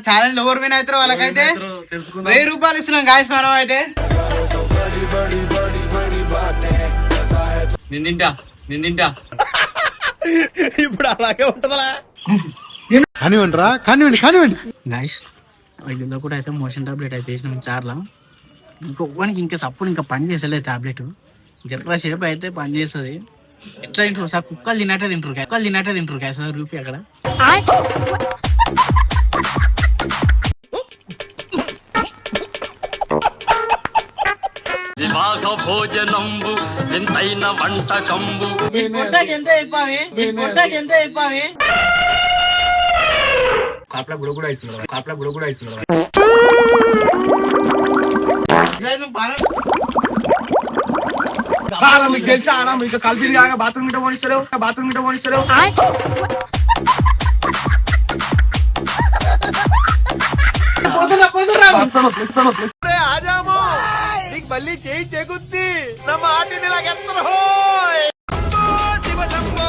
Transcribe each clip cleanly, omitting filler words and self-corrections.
Challenge ఎవరు win అవుతారో వాళ్ళకైతే 1000 రూపాయలు ఇస్తున్నాం గాయస్ మనం అయితే. నిందింటా ఇప్పుడు అలాగే ఉంటదా? కానివ్వండి రా, కానివ్వండి గాయస్. ఇందులో కూడా అయితే మోషన్ టాబ్లెట్ అయితే వేసినాం చార్లా. ఇంకొకనికి ఇంకా సప్పుడు ఇంకా పని చేసలేదు టాబ్లెట్. జర్ర షేప్ అయితే పని చేస్తుంది. ఎట్లా తింటారు సార్? కుక్కలు తిన్నట్టే తింటారు గాయస్. రూపీ అక్కడ భోజనంబు ఎంతైన వంటకంబు ఎంత అయిపోయి కాట్ల గుడ కూడా అవుతుంది. మీకు తెలుసా మీకు కలిసి బాత్రూమ్ గిట్ట పోనిస్తారు. మళ్ళీ చేయి చెగుద్ది నా మాటిని లాగెత్తరు. శివ శంభో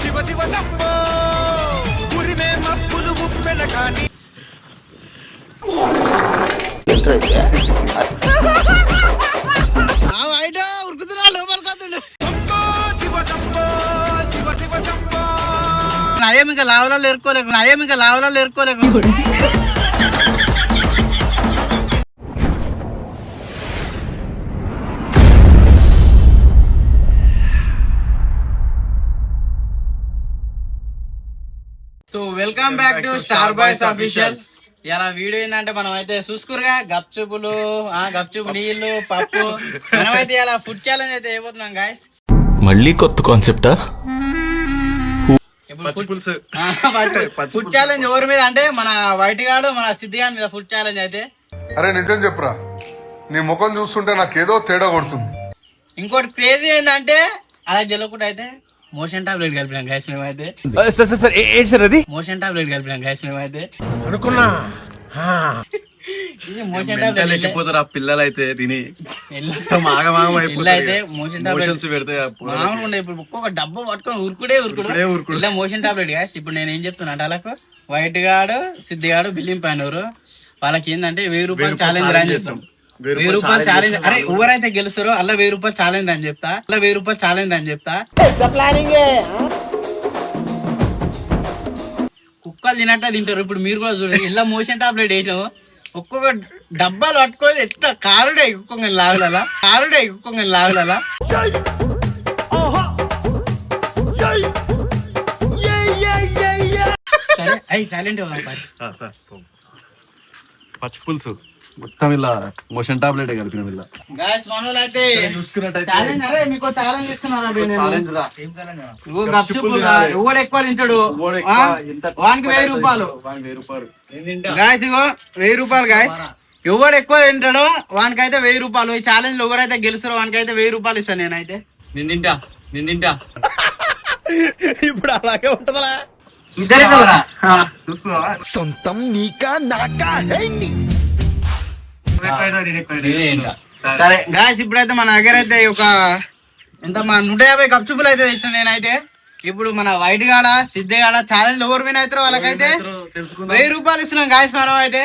శివ శంభో ఉరిమే మప్పులు ఉప్పెన కాని నయం ఇంకా లావలాలు ఏరుకోలేకు. So welcome back to Star Boys official. ఇలా వీడియో ఏంటంటే మనం అయితే చూసుకురుగా గప్చుపులు నీళ్లు పప్పు మనమైతే ఇలా ఫుడ్ ఛాలెంజ్ అయితే అయిపోతున్నాం గాయస్. మళ్ళీ కొత్త కాన్సెప్టా? ఫుడ్ ఛాలెంజ్ ఎవరి మీద అంటే మన వైట్ గాడు మన సిద్ధిగాని మీద ఫుడ్ ఛాలెంజ్ అయితే. అరే నిజం చెప్పురా, నీ ముఖం చూస్తుంటే నాకేదో తేడా కొడుతుంది. ఇంకోటి క్రేజీ ఏంటంటే అలా గెలవకుండా అయితే మోషన్ టాబ్లెట్ కలిపినాం గాయస్ మేమైతే. మోషన్ టాబ్లెట్ కలిపినాం గాయస్ మేమైతే అనుకున్నా. మోషన్ టాబ్లెట్ ఆ పిల్లలు అయితే తిని అయితే మోషన్ టాబ్లెట్ పెడితే మామూలుగా ఉండే. ఇప్పుడు ఒక్కొక్క డబ్బు పట్టుకొని ఉరుకుడే ఇలా మోషన్ టాబ్లెట్ గాయస్. ఇప్పుడు నేను ఏం చెప్తున్నా అంటే వాళ్ళకు వైట్ గాడు సిద్ధిగాడు బిల్లింగ్ పైనరు వాళ్ళకి ఏంటంటే 1000 రూపాయలు ఛాలెంజ్ రాని చేస్తాం. 1000 రూపాయలు ఛాలెంజ్. అరే ఎవరైతే గెలుస్తారో అలా 1000 రూపాయలు ఛాలెంజ్ అని చెప్తా. కుక్కలు తినట్టే తింటారు. ఇప్పుడు మీరు కూడా చూడండి ఇలా మోషన్ టాబ్లెట్ వేసాము. ఒక్కొక్క డబ్బాలు పట్టుకొని ఎట్లా కారుడే కుక్కొని లాగులలా. సరే అయి సైలెంట్ పచ్చి పులుసు మొత్తం ఇలా మోషన్ టాబ్లెట్ కలిపిన వీళ్ళ గాయస్. మనోళ్ళు అయితే ఛాలెంజ్. అరే మీకు ఛాలెంజ్ ఇస్తున్నాను. ఎవడు ఎక్కువ తింటాడు వానికి 1000 రూపాయలు గాయస్. ఇగో 1000 రూపాయలు గాయస్. ఎవడు ఎక్కువ తింటాడో వానికైతే 1000 రూపాయలు. ఈ ఛాలెంజ్ లో ఎవరైతే గెలుస్తారో వానికైతే 1000 రూపాయలు ఇస్తాను నేనైతే. నిందింటా ఇప్పుడు అలాగే ఉంటదా? సొంతం నీకా నాకా సరే గాయస్. ఇప్పుడైతే మన దగ్గర అయితే ఒక ఎంత మన 150 గప్చుపులు అయితే ఇస్తాను నేనైతే. ఇప్పుడు మన వైట్ గాడ సిద్ధిగాడ ఛాలెంజ్ ఎవరు విన్ అవుతారో వాళ్ళకైతే 1000 రూపాయలు ఇస్తున్నాం గాయస్ మనం అయితే.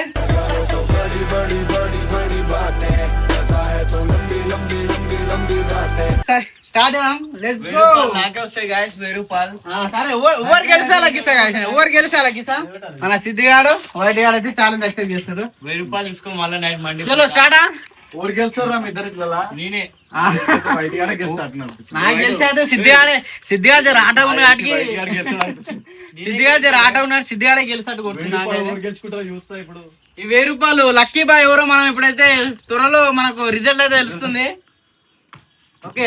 Start let's go. నాకే వస్తాయి గాయస్ 1000 రూపాయలు. సరే ఎవరు గెలిస్తే అలాగిస్తా. మన సిద్ధిగాడు వైట్ గాడు అయితే ఛాలెంజ్ యాక్సెప్ట్ చేస్తారు. 1000 రూపాయలు తీసుకొని మళ్ళీ నైట్ మండి. చలో స్టార్ట్. ఎవరు గెలుస్తారా మీ ఇద్దరు? నేనే. నాకు గెలిచి అయితే సిద్ధిగాడు జర ఆట ఉన్న వాటికి సిద్ధిగాడే గెలిచినట్టు గెలుచుకుంటారా చూస్తా. ఇప్పుడు ఈ 1000 రూపాయలు లక్కీ బాయ్ ఎవరో మనం ఇప్పుడైతే త్వరలో మనకు రిజల్ట్ అయితే తెలుస్తుంది. ఓకే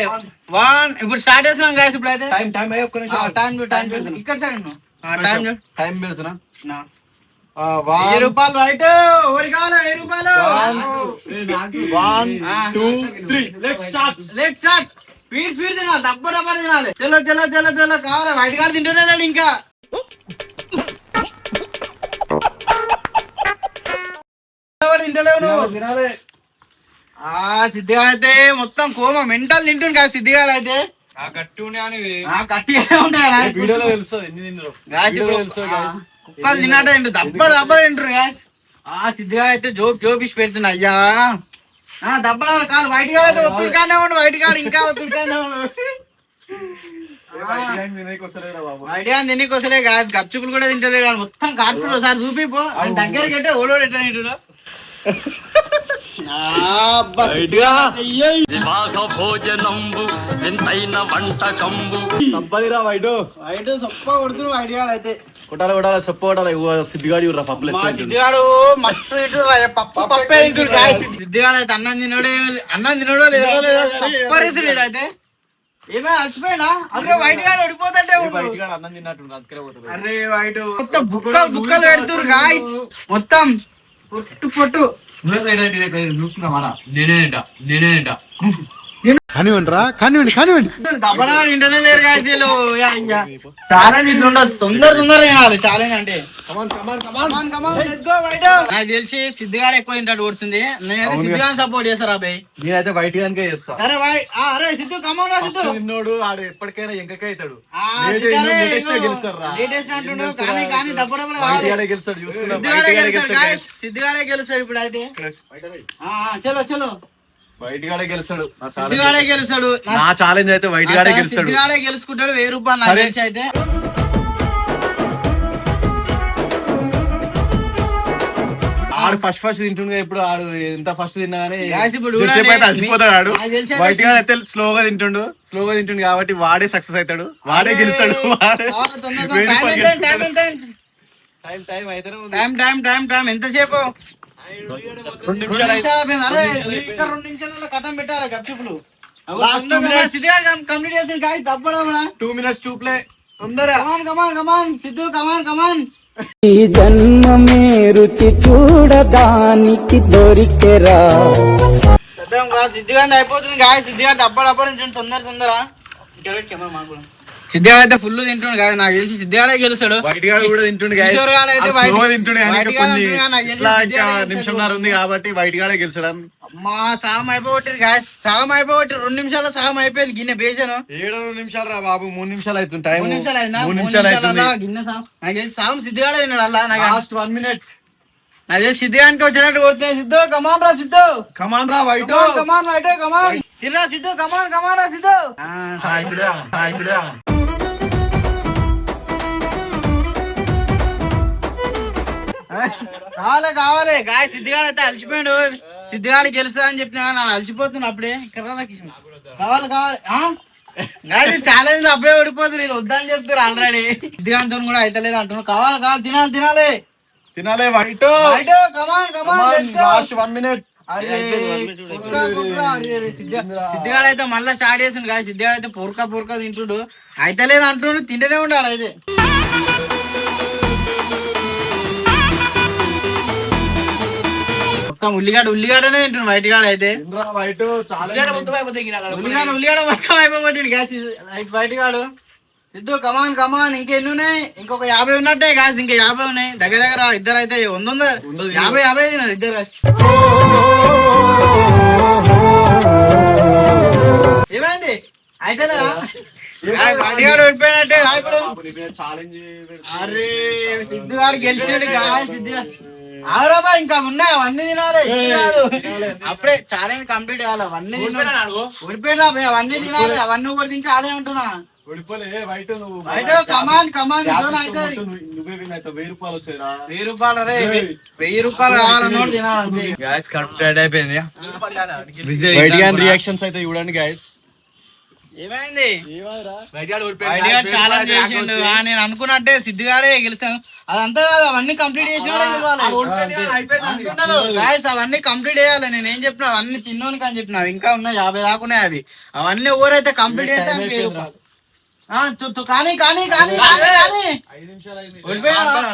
ఇప్పుడు స్టార్ట్ చేస్తున్నాం గాయస్. ఇప్పుడు అయితే ఇక్కడ టైం పెడుతున్నా. 1000 రూపాయలు వైట్ ఎవరు కావాలి? 1000 రూపాయలు. 1 2 3 లెట్స్ స్టార్ట్. స్పీడ్ తినాలి. డబ్బు తినాలి. చలో కావాలి. వైట్ గారు తింటున్నాడు ఇంకా. తింటలేవు. సిద్ధిగాడు అయితే మొత్తం కోమ మెంటల్ తింటుండు కదా సిద్ధిగాడు అయితే. గట్టిగానే ఉంటాయి. వీడియోలో తెలుస్తుంది ఎన్ని తిన్నారు. కుక్కలు తిన్నాట తింటారు దబ్బ దబ్బ తింటారు గాయస్. ఆ సిద్ధిగా అయితే జోపిసి పెడుతున్నా అయ్యా దబ్బ కాదు వైట్ కాదు అయితే ఒత్తుడికానే ఉండు వైట్ కాదు ఇంకా ఒత్తుడికానే ఉండు వైట్ కాదు తినికి వస్తలే గాయస్ గప్చుకులు కూడా తింటలేడు మొత్తం కాటుకులు ఒకసారి చూపిపో దగ్గరికి అంటే ఓడోడు ఎట్లా తింటాడు వివాహ భోజనంబు వింతైన వంటకంబు సంపనిరా వైట్ వైట్ సొప్ప కొడుతున్నాడు వైట్ కాదు అయితే కొట్టాలి సొప్ప కొట్టాలి సిద్ధిగాడి పప్పులు మా సిద్ధిగాడు మస్తు తింటుడు పప్పే తింటుడు గాయస్ సిద్ధిగాడు అయితే అన్నం తినడో లేదో అయితే ఏమే అలసిపోయినా అరే వైట్ గాడు ఓడిపోతుంటే అన్నం తిన్నట్టు అరే వైట్ మొత్తం బుక్కలు పెడుతురు గాయస్ మొత్తం పొట్టు కానివ్వండి దబ్బడా ఇంటనే లేరు గాయసీలు ఛాలెంజ్ ఇట్లా ఉండదు తొందరగా తినాలి ఛాలెంజ్ అంటే నాకు తెలిసి సిద్ధిగాడు ఎక్కువ తింటాడు కొడుతుంది నేనైతే సిద్ధిగాని సపోర్ట్ చేస్తారా అబ్బాయి నేనైతే వైట్ గానికే చేస్తా సరే అరే సిద్ధు కమాన్ రా సిద్ధు నిన్నోడు ఆడు ఎప్పటికైనా ఎంకకే అవుతాడు లేటెస్ట్ అంటుండు కానీ దబ్బడబ్బడ వైట్ గెలుస్తాడు చూసుకున్నా సిద్ధిగాడే గెలుస్తాడు ఇప్పుడు అయితే చలో వైట్ గాడే గెలుస్తాడు సిద్ధిగాడే గెలుస్తాడు నా ఛాలెంజ్ అయితే వైట్ గాడే గెలుస్తాడు సిద్ధిగాడే గెలుచుకుంటాడు 1000 రూపాయలు నాకు తెలిసి అయితే ఆడు ఫస్ట్ తింటుండే ఇప్పుడు ఆడు ఎంత ఫస్ట్ తిన్నా గానీ Guys, ఇప్పుడు ఎంతసేపు అయితే అలసిపోతాడు ఆడు నాకు తెలిసి అయితే వైట్ గాడు అయితే స్లోగా తింటుండు కాబట్టి వాడే సక్సెస్ అవుతాడు వాడే గెలుస్తాడు వాడే టైం ఎంతసేపు 2 నిమిషాలు అరే ఇంకా 2 నిమిషాలలో కథం పెట్టాలి గప్చుపులు కంప్లీట్ చేసిన గాయస్ తప్పడం 2 minutes to play తొందరగా కమాన్ సిద్ధు కమాన్ ఈ జన్మమే రుచి చూడడానికి దొరికెరా సిద్ధిగాంధీ అయిపోతుంది గాయ సిద్ధిగాంధీ అప్పడప్పుడు తొందర సిద్ధిగాడు అయితే ఫుల్ తింటుండు కాదు నాకు తెలిసి సిద్ధిగాడే గెలుస్తాడు వైట్ గాడు కూడా తింటుండు కిషోర్ గాడు అయితే తింటుండే నిమిషంన్నర ఉంది కాబట్టి వైట్ గాడే గెలుస్తాడు మా సాగం అయిపోగొట్టింది గాయ సాగం అయిపోగొట్టి 2 నిమిషాల సాగం అయిపోయింది గిన్నె బేసాను 2 నిమిషాలు రా బాబు 3 నిమిషాలు అవుతుంది టైం 3 నిమిషాలు అయినా 3 నిమిషాలు అవుతుంది గిన్నె నాకు తెలిసి సాగం సిద్ధిగాడే తిన్నాడు అలా లాస్ట్ 1 minute నాకు తెలిసి సిద్ధిగానికి వచ్చినట్టు కొడుతున్నాయి సిద్ధు కమాన్ రా సిద్ధు కమాన్ రా వైట్ కమాన్ తిన్నా సిద్ధు కమాన్ రా సిద్ధు కావాలి గాయ సిద్ధిగాడు అయితే అలసిపోయాడు సిద్ధిగాడు గెలుస్తా అని చెప్పినా నాకు అలసిపోతున్నా అప్పుడే కావాలి గాయ ఛాలెంజ్ లో అప్పుడే ఓడిపోతుంది నేను వద్దని చెప్తారు ఆల్రెడీ సిద్ధిగాంతో కూడా అయితలేదు అంటున్నాను కావాలి తినాలి వైట్ కమాన్ లాస్ట్ 1 minute సిద్ధిగాడు అయితే మళ్ళీ స్టార్ట్ చేసిండు కాదు సిద్ధిగాడు అయితే పొరక తింటుడు అయితలేదు అంటుండు తింటూనే ఉంటాడు అయితే మొత్తం ఉల్లిగడ్డనే తింటుండు వైట్ గాడు అయితే వైట్ ఉల్లిగడ్డ మొత్తం అయిపోబట్టిండు గ్యాస్ వైట్ గాడు సిద్ధు కమాన్ ఇంకెన్ని ఉన్నాయి ఇంకొక 50 ఉన్నట్టే కాదు ఇంకా 50 ఉన్నాయి దగ్గర ఇద్దరు అయితే 100 50 తిన్నారు ఇద్దరు కాదు ఏమైంది అయితే వాటిగాడు ఓడిపోయినట్టే అరే సిద్ధుగాడు గెలిచాడు సిద్ధుగాడు ఆవురాబా ఇంకా ఉన్నాయి అవన్నీ తినాలి కాదు అప్పుడే ఛాలెంజ్ కంప్లీట్ కావాలి అవన్నీ ఓడిపోయినా అవన్నీ తినాలి అవన్నీ కూడా తింటే ఆడే ఉంటున్నా కమాన్ 1000 రూపాయలు వస్తాయిరా 1000 రూపాయలు రే 1000 రూపాయలు కావాలన్నోడు తినాలి గాయస్ కరెక్ట్ అయిపోయింది వైట్ గాన్ రియాక్షన్స్ అయితే చూడండి గాయస్ ఏమైంది ఛాలెంజ్ చేసిండు నేను అనుకున్నట్టే సిద్ధిగాడే గెలిచాను అదంతా కాదు అవన్నీ కంప్లీట్ చేసి అవన్నీ కంప్లీట్ చేయాలి నేను ఏం చెప్పినా అవన్నీ తిన్నోనికి అని చెప్పినా ఇంకా ఉన్నాయి 50 దాకా ఉన్నాయి అవి అవన్నీ ఎవరైతే కంప్లీట్ చేస్తే కానీ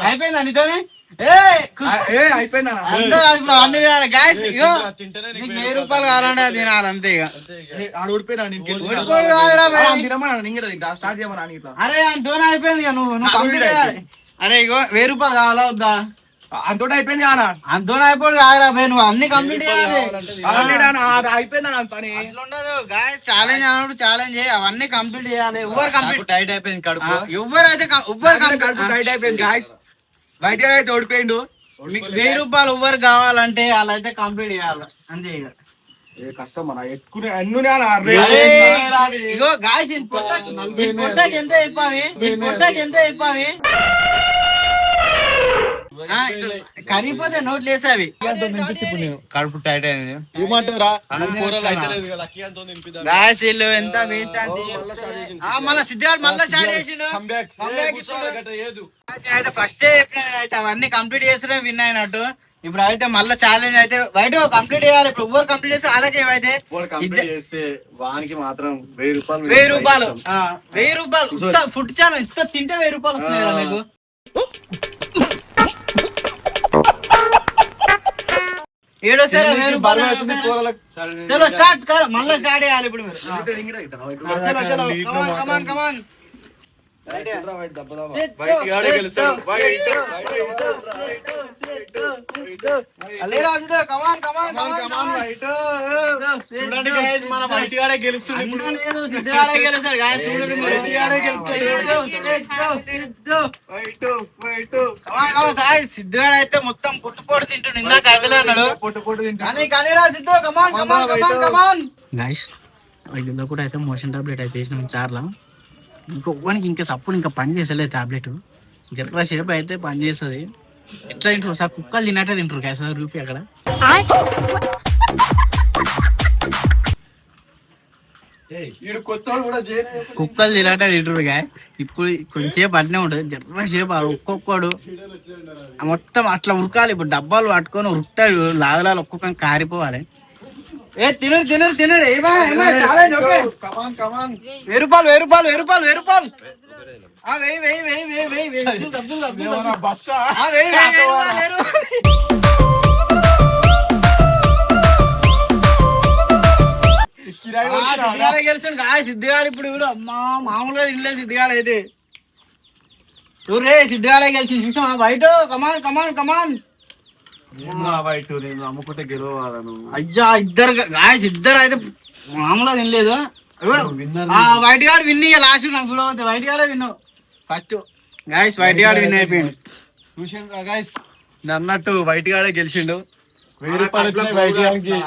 అయిపోయిందా నీతోనే అయిపోయిందా అన్ని గ్యాస్ 1000 రూపాయలు కావాలంటే తినాలి అంతే ఇక అరే అంతోనే అయిపోయింది నువ్వు కంప్లీట్ చేయాలి అరే ఇగో 1000 రూపాయలు కావాలా వద్దా అంతో అయిపోయింది అంతోనే అయిపోయి కాదురా భయ్ నువ్వు అన్ని కంప్లీట్ చేయాలి పని అట్లుండదు గాయస్ ఛాలెంజ్ అన్నప్పుడు ఛాలెంజ్ చేయి అవన్నీ కంప్లీట్ చేయాలి ఎవరు కంప్లీట్ టైట్ అయిపోయింది కడుపు ఎవరైతే టైట్ అయిపోయింది గాయస్ బయట అయితే ఓడిపోయిండు. మీకు 1000 రూపాయలు ఎవరు కావాలంటే అలా అయితే కంప్లీట్ చేయాలి అంతే ఇక. కష్టం మన ఎక్కువ అన్ని ఇగో గాయస్ పొట్టకి ఎంత చెప్పావి, పొట్టకి ఎంత చెప్పావి. కరిగిపోతే నోట్లు వేసావి. కడుపు టైట్ అయింది. గాయస్ వీళ్ళు ఎంత వేస్ట్ అంటే మళ్ళీ సిద్ధార్థ్ మళ్ళీ స్టార్ట్ చేసిండు. అయితే ఫస్ట్ అయితే అవన్నీ కంప్లీట్ చేసినా విన్ అయినట్టు. ఇప్పుడు అయితే మళ్ళీ ఛాలెంజ్ అయితే బయట కంప్లీట్ చేయాలి. ఇప్పుడు ఎవరు కంప్లీట్ చేస్తే అలాగే అయితే వానికి మాత్రం 1000 రూపాయలు 1000 రూపాయలు 1000 రూపాయలు ఫుడ్ ఛాలెంజ్ ఇంత తింటే 1000 రూపాయలు వస్తున్నాయి మీకు. ఏడో సరే 1000 రూపాయలు. చలో స్టార్ట్ మళ్ళీ స్టార్ట్ చేయాలి ఇప్పుడు. కమాన్ కమాన్ సిద్ధుగాడు అయితే మొత్తం పుట్టుపోటు తింటుండు. ఇందాక అయితే అన్నాడు సిద్ధు. కమాన్ కమాన్ కమాన్ కమాన్ గాయ్స్ ఇందులో కూడా అయితే మోషన్ టాబ్లెట్ అయితే వేసినాం చార్లా. ఇంకొకనికి ఇంకా సప్పుడు ఇంకా పని చేసలే టాబ్లెట్. జర్ర షేప్ అయితే పని చేస్తుంది. ఎట్లా తింటారు సార్? కుక్కలు తిన్నట్టే తింటారు గ్యాస్ రూపీ అక్కడ. కుక్కలు తిన్నట్టే తింటారు గా. ఇప్పుడు కొంచెంసేపు అట్నే ఉంటుంది. జర్ర షేప్ ఒక్కొక్కడు మొత్తం అట్లా ఉరకాలి. ఇప్పుడు డబ్బాలు పట్టుకొని ఉరుకుతాడు. లాగలాలు ఒక్కొక్క కారిపోవాలి. ఏ తినరు తినరు తినరు. 1000 రూపాయలు 1000 రూపాయలు 1000 రూపాయలు 1000 రూపాయలు. గెలిచాడు గా సిద్ధిగాడు. ఇప్పుడు అమ్మా మామూలుగా తినలేదు సిద్ధిగాడు అయితే. చూడే సిద్ధిగాడే గెలిచి చూసాం బయట. కమాన్ కమాన్ కమాన్ అమ్ముకుంటే గెలవాలను. అయ్యా ఇద్దరు గాయస్ ఇద్దరు అయితే మామూలుగా తినలేదు. వైట్ గార్డ్ విన్ ఇక లాస్ట్ నాకు చూడవద్దు. వైట్ గార్డే win first. Guys white guard win అయిపోయిండు. చూసాను గాయస్ అన్నట్టు వైట్ గాడే గెలిచిండు. 1000 రూపాయలు వచ్చినాయి వైట్ గాడికి.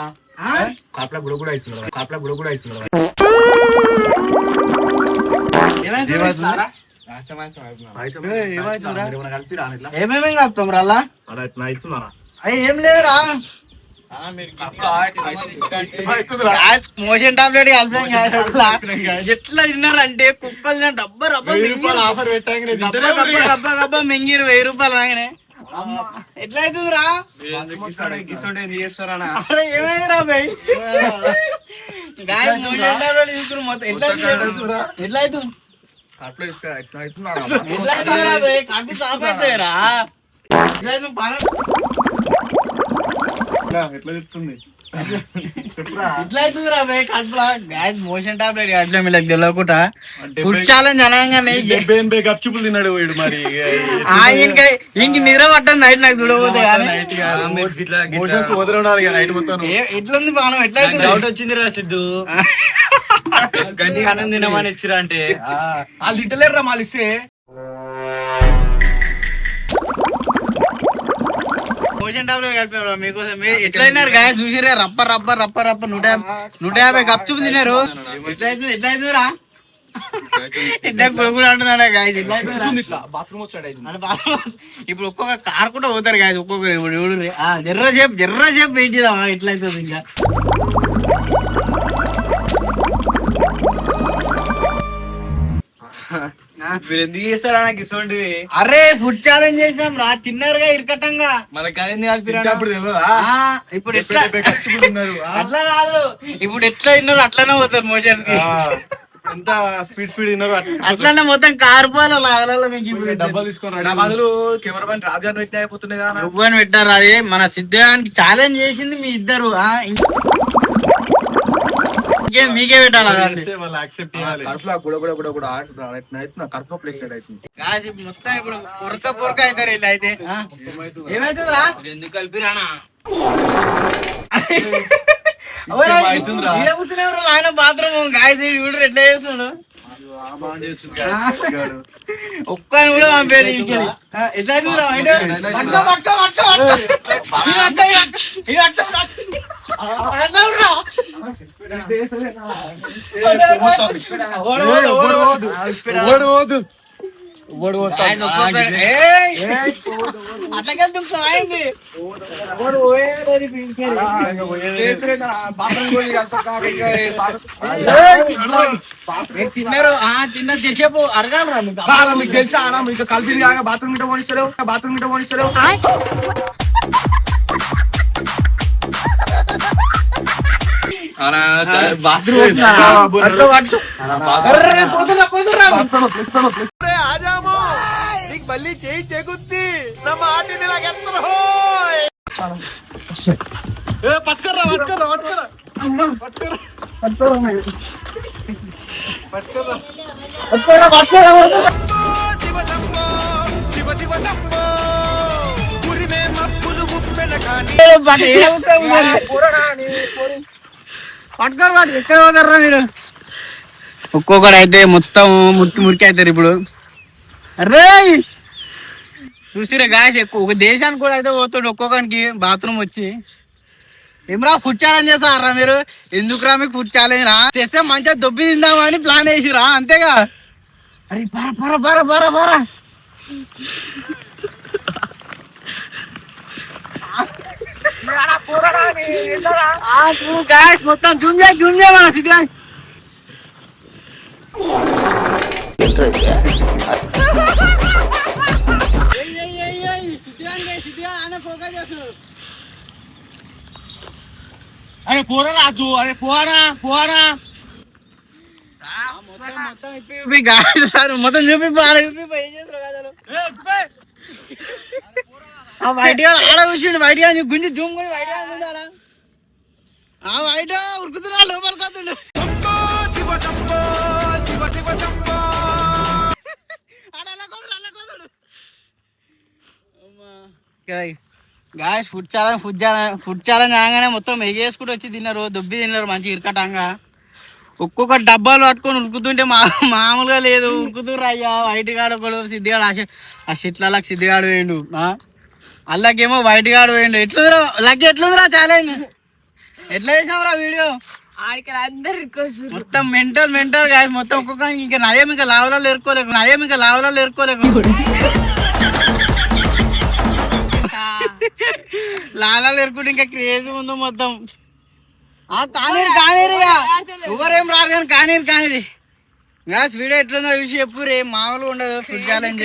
కాపలా గుడ కూడా అవుతున్నాడు. కాపలా గుడ కూడా అవుతున్నాడు. ఏమేమి కలుపుతాం రా? ఏం లేదురా మోషన్ టాబ్లెట్ ఎట్లా తిన్నారంటే కుక్కలు డబ్బా రబ్బా రబ్బా మింగిరు 1000 రూపాయలు రాగానే. ఎట్లా అవుతుందిరా? ఏమైందిరా భయ్? మోషన్ టాబ్లెట్ తీసుకుని మొత్తం ఎట్లా ఎట్లా అవుతుంది? కట్టు చాప్ అవుతాయిరా. ఎట్లా చెప్తుంది? ఇట్లా అవుతుందిరా భయ్ కడుపులా. గ్యాస్ మోషన్ టాబ్లెట్ అట్లా మీకు తెలియకుండా ఫుడ్ ఛాలెంజ్ అనగానే గప్చిపులు తిన్నాడు వీడు. మరి ఇంక నిద్ర పట్టదు నైట్ నాకు చూడబోతే. నైట్ మొత్తం ఎట్లుంది బాణం? ఎట్లా డౌట్ వచ్చిందిరా సిద్ధు. గండి అన్నం తినమని ఇచ్చిరా అంటే వాళ్ళు తింటలేరురా మాలు ఇస్తే. మోషన్ టాబ్లెట్ కలిపారు మీకోసం. ఎట్లా తిన్నారు గాయ చూసిరా? రప్ప రప్ప రప్ప రప్ప 150 గప్చుపు తిన్నారు. ఎట్లా అవుతుంది? ఎట్లా అవుతుందిరా? ఇట్లా కూడా అంటున్నాడా గాయస్? బాత్రూమ్ వచ్చాడు. ఇప్పుడు ఒక్కొక్క కార్ కూడా పోతారు గాయస్. ఒక్కొక్కరు ఇప్పుడు జర్ర సేపు వెయిట్ చేద్దాం. ఎట్లా అవుతుంది ఇంకా? ఎందుకు చేస్తారా నాకు ఇటువంటివి? అరే ఫుడ్ ఛాలెంజ్ చేసినాం రా. తిన్నారుగా ఇరకటంగా. ఇప్పుడు ఎట్లా అట్లా కాదు. ఇప్పుడు ఎట్లా తిన్నారు అట్లానే పోతారు మోషన్ కి. ఎంత స్పీడ్ తిన్నారు అట్లానే మొత్తం కారుపాల లాగలలో. మీకు ఇప్పుడు డబ్బాలు తీసుకున్నారు. బదులు కెమెరామెన్ రాజాన్ని పెట్టిన అయిపోతుంది కదా. నువ్వని పెట్టారు. అది మన సిద్ధానికి ఛాలెంజ్ చేసింది మీ ఇద్దరు. మీకే పెట్టాలి. మొత్తం ఇప్పుడు పొరక పొరక అవుతారు వీళ్ళు అయితే. ఏమైతుందిరా? ఎందుకు కలిపిరానా? ఆయన బాత్రూమ్ గాయస్ చూడు ఎట్లా చేస్తున్నాడు. ఒక్కని కూడా పంపేది ఇంకెళ్ళి. ఎట్లా చూడరా వైట్? పట్టుకో, పట్టుకో, పట్టుకో, పట్టుకో. ఇది పట్టుకో, ఇది పట్టుకో, ఇది పట్టుకో. అట్లా చూడరా? ఆయన ఒక్కొక్కడు, ఏయ్! అట్లాగే దుంకుతాం, ఆయన్ని. తిన్నారు తిన్న చేసేపు అడగాలరా మీకు తెలుసా అన్న, మీకు కలిపి బాత్రూమ్ గిట్ట పోనిస్తారు, బాత్రూమ్ గిట్ట పోనిస్తారు. ఎక్కడ మీరు ఒక్కొక్కడు అయితే మొత్తం మురికి మురికి అవుతారు ఇప్పుడు. అరే చూసిరే గాయస్, ఎక్కువ ఒక దేశానికి కూడా అయితే పోతాడు ఒక్కొక్కరికి బాత్రూమ్ వచ్చి. ఏమరా ఫుడ్ ఛాలెంజ్ చేస్తారా మీరు? ఎందుకురా మీకు ఫుడ్ ఛాలెంజ్ రా? తెస్తే మంచిగా దొబ్బి తిందామని ప్లాన్ వేసిరా అంతేగా. అరే బర బర బర బర బర మొత్తం జూమ్ చేయమన్నా సిద్ధి. అరే పోరా రాజు, అరే పోరా పోరా మొత్తం ఇప్పి గాడి సార్ మొత్తం చూపి ఏం చేస్తారు కదా వైట్ గా ఆడ కూర్చుండు. వైట్ గా గుంజి జూమ్ కొని వైట్ గా ఉండాలా? ఆ వైట్ ఉరుకుతున్నా లోపలికి వస్తుండు. గాయస్ ఫుడ్ ఛాలెంజ్ అనగానే మొత్తం ఎగేసుకుంటూ వచ్చి తిన్నారు, దొబ్బి తిన్నారు మంచిగా ఇరకటంగా. ఒక్కొక్క డబ్బాలు పట్టుకొని ఉరుకుతుంటే మామూలుగా లేదు, ఉరుకుతుర్రు అయ్యా. వైట్ గాడు ఒకడు, సిద్ధిగాడు ఆ షిట్లకి సిద్ధిగాడు వేయండు, అల్లకేమో వైట్ గాడు వేయండు. ఎట్లుందిరా లక్? ఎట్లుందిరా ఛాలెంజ్? ఎట్లా చేసావురా వీడియో? మొత్తం మెంటల్ గాయ మొత్తం ఒక్కొక్క. ఇంకా నయం ఇంకా లావులలో ఎరుకోలేకు లాలాలు ఎరుకుంటే ఇంకా క్రేజ్ ఉందో మొత్తం. కానీరు ఎవరేం రారు కానీ కానీరు. గాస్ వీడియో ఎట్లుందో చూసి చెప్పు రే, మామూలుగా ఉండదు ఫుడ్ ఛాలెంజ్.